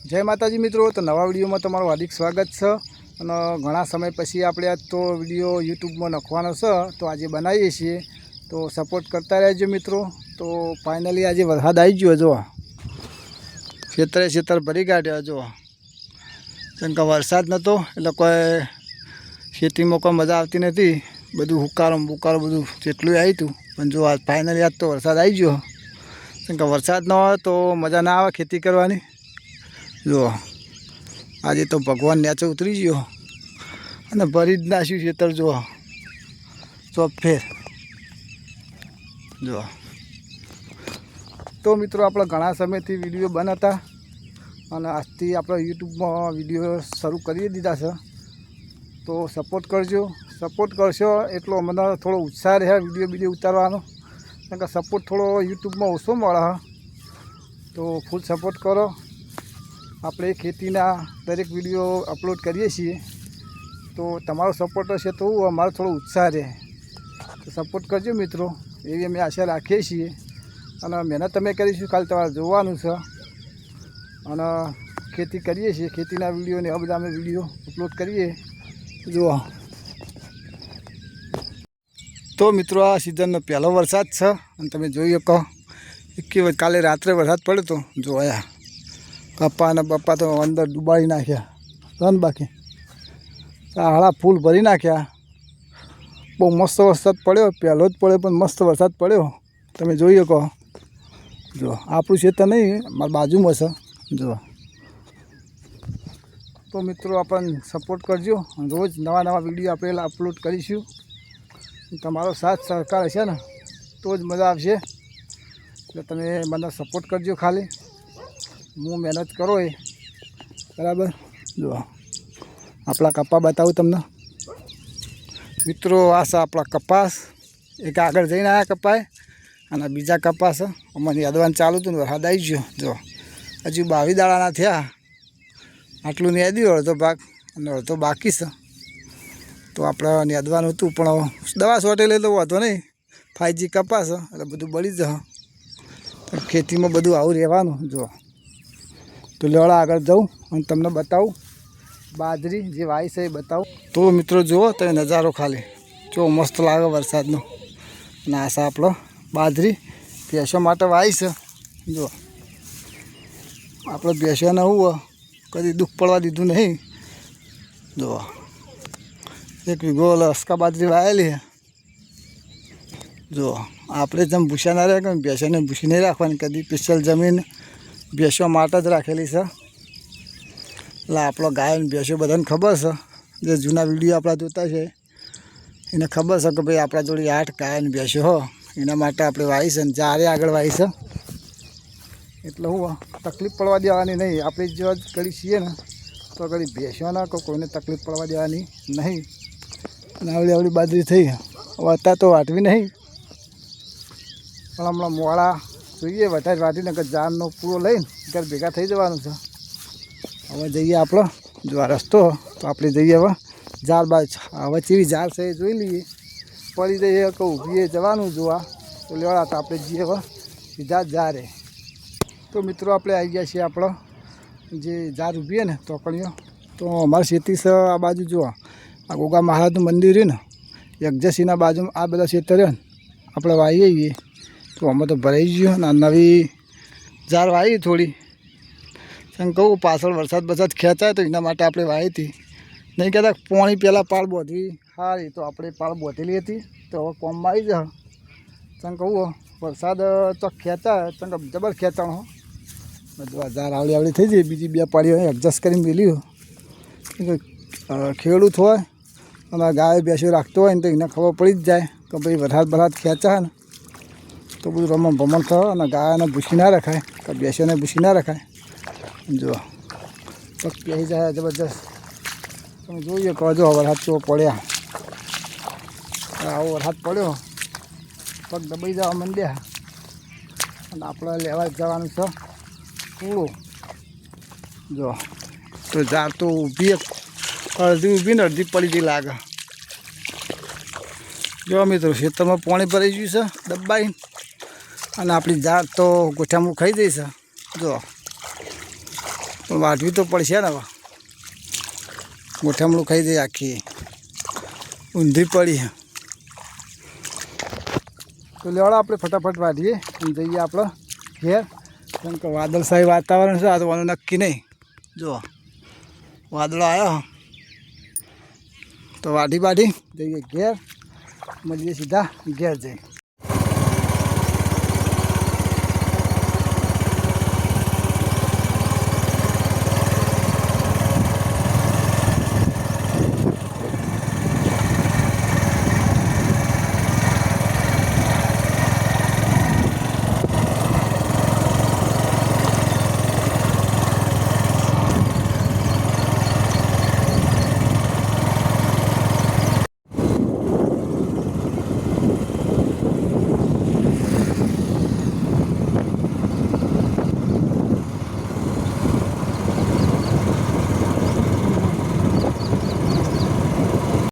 जय माताजी मित्रों। तो नवा विडियो में तमारुं हार्दिक स्वागत है। અને ઘણા સમય પછી આપણે આ તો વિડિયો યુટ્યુબમાં નાખવાનો છે, તો આજે બનાવીએ છીએ, તો સપોર્ટ કરતા રહેજો મિત્રો। તો ફાઇનલી આજે વરસાદ આવી ગયો, જો ખેતર ભરી કાઢ્યા। જો કેમ કે વરસાદ નહોતો એટલે કોઈ ખેતીમાં કોઈ મજા આવતી નથી, બધું હુકારો બુકારો બધું જેટલું આવ્યું હતું, પણ જો આજ ફાઇનલી આજ તો વરસાદ આવી ગયો। કેમ કે વરસાદ ન હોય તો મજા ના આવે ખેતી કરવાની। જો આજે तो भगवान नीचे उतरी गयो અને ભરી જ નાખ્યું ખેતર। જો ચોપ ફેર જો। તો મિત્રો આપણે ઘણા સમયથી વિડીયો બનાવતા અને આજથી આપણે યુટ્યુબમાં વિડીયો શરૂ કરી દીધા છે, તો સપોર્ટ કરજો। સપોર્ટ કરશો એટલો મને થોડો ઉત્સાહ રહે વિડીયો ઉતારવાનો, કારણ કે સપોર્ટ થોડો યુટ્યુબમાં ઓછો મળે, તો ફૂલ સપોર્ટ કરો। આપણે ખેતીના દરેક વિડીયો અપલોડ કરીએ છીએ, તો તમારો સપોર્ટ હશે તો અમારો થોડો ઉત્સાહ રહે, તો સપોર્ટ કરજો મિત્રો, એવી અમે આશા રાખીએ છીએ। અને મહેનત અમે કરીશું, ખાલી તમારે જોવાનું છે। અને ખેતી કરીએ છીએ, ખેતીના વિડીયો ને આ બધા અમે વિડીયો અપલોડ કરીએ। જુઓ તો મિત્રો આ સિઝનનો પહેલો વરસાદ છે, અને તમે જોઈ શકો કે કાલે રાત્રે વરસાદ પડ્યો તો જોયા કપ્પા અને બપ્પા તો અંદર ડૂબાડી નાખ્યા રન, બાકી હાળા ફૂલ ભરી નાખ્યા। બહુ મસ્ત વરસાદ પડ્યો, પહેલો જ પડ્યો પણ મસ્ત વરસાદ પડ્યો, તમે જોઈ શકો। જો આપણું ખેતર નહીં, મારા બાજુમાં છે। જો તો મિત્રો આપણને સપોર્ટ કરજો, રોજ નવા નવા વિડીયો આપણે અપલોડ કરીશું। તમારો સાથ સહકાર હશે ને તો જ મજા આવશે, એટલે તમે મને સપોર્ટ કરજો ખાલી। હું મહેનત કરો એ બરાબર। જો આપણા કપા બતાવું તમને મિત્રો, આ છે આપણા કપાસ, એક આગળ જઈને આવ્યા કપાય, અને બીજા કપાસ અમારે યાદવાનું ચાલુ હતું ને વરસાદ આવી ગયો। જો હજુ 22 દાડાના થયા, આટલું નેદ્યું અડધો ભાગ અને અડધો બાકી છે, તો આપણે નેદવાનું હતું પણ દવા છોટેલી તો વાંધો નહીં, 5G કપાસ એટલે બધું બળી જશે, ખેતીમાં બધું આવું રહેવાનું। જો તો લેવડા આગળ જાઉં અને તમને બતાવું બાજરી જે વાઈ છે એ બતાવું। તો મિત્રો જુઓ તમે નજારો ખાલી, જો મસ્ત લાગે વરસાદનો। અને આ છે આપણો બાજરી, ભેંસો માટે વાઈ છે। જો આપણે ભેંસોને હું કદી દુઃખ પડવા દીધું નહીં। જો 1 વીઘો લસકા બાજરી વાયેલી। જો આપણે જેમ ભૂસા ના રહે કે ભેંસોને ભૂસી નહીં રાખવાની, કદી સ્પેશિયલ જમીન ભેંસો માટે જ રાખેલી છે। એટલે આપણો ગાય ને ભેંસો બધાને ખબર છે, જે જૂના વિડીયો આપણા જોતા છે એને ખબર છે કે ભાઈ આપણા જોડે 8 ગાય ને ભેંસો હો, એના માટે આપણે વાવી છે, ને જ્યારે આગળ વાવી છે, એટલે હું તકલીફ પડવા દેવાની નહીં। આપણે જો જ કરી છીએ ને તો કદી ભેંસોના કોઈને તકલીફ પડવા દેવાની નહીં। અને આવડી બાજરી થઈ, હવે અત્યારે તો વાટવી નહીં, પણ હમણાં મોડા જોઈએ વધારે વાટીને કે ઝાડનો પૂરો લઈને ઘર ભેગા થઈ જવાનું છે। હવે જઈએ આપણે, જો આ રસ્તો તો આપણે જઈએ હવે ઝાડ બાજુ, હવે ચેવી ઝાડ છે એ જોઈ લઈએ, પડી જઈએ કે ઊભીએ જવાનું જોવા, તો લેવડા તો આપણે જઈએ હવે સીધા ઝાડે। તો મિત્રો આપણે આવી ગયા છીએ આપણો જે ઝાડ ઊભીએ ને તોકણીઓ, તો અમારી ખેતી છે આ બાજુ જુઓ, આ ગોગા મહારાજનું મંદિર રહ્યું ને યજ્ઞસિંહના બાજુમાં આ બધા ખેતર રહ્યો ને આપણે વાવીએ છીએ, તો અમે તો ભરાઈ ગયો ને નવી ઝાડ વાવી થોડી, એમ કહું પાછળ વરસાદ ખેંચાય તો એના માટે આપણે વાવી હતી, નહીં કહેતા પાણી પહેલાં પાળ બોધી સારી, તો આપણે પાળ બોધેલી હતી, તો હવે કોમમાં આવી જાય। ચમ કહું વરસાદ તો ખેંચાય, ચમ કે જબર ખેંચાણ હો, બધું ઝાડ આવડી થઈ જાય, બીજી 2 પાળીઓ એડજસ્ટ કરીને મેલ્યું। ખેડૂત હોય અને ગાય ભેંસો રાખતો હોય ને તો એને ખબર પડી જ જાય કે ભાઈ વરસાદ ખેંચાય ને તો બધું રમણ ભમણ થાય, અને ગાયને ભૂસી ના રખાય કે ભેંસોને ભૂસી ના રખાય। જો પગ પહેરી જાય જબરજસ્ત, તમે જોઈએ કહો જો વરસાદ કેવો પડ્યા, આવો વરસાદ પડ્યો, પગ દબાઈ જવા માંડ્યા, અને આપણે લેવા જવાનું છે કૂળો। જો તો ઝાડ તો ઊભી અડધી ઊભી ને અડધી પડી ગઈ લાગે। જો મિત્રો ખેતરમાં પાણી ભરાઈ ગયું છે દબાઈ, અને આપણી ઝાડ તો ગોઠામું ખાઈ દઈ છે। જો તો પણ વાઢવી તો પડશે ને હવે મોઠામણું ખાઈ દઈએ આખી ઊંધી પડી તો લેવાડો આપણે ફટાફટ વાઢીએ અને જઈએ આપણે ઘેર કેમ કે વાદળશાહી વાતાવરણ છે આ તો નક્કી નહીં જો વાદળો આવ્યો તો વાઢી જઈએ ઘેર મળીએ સીધા ઘેર જઈએ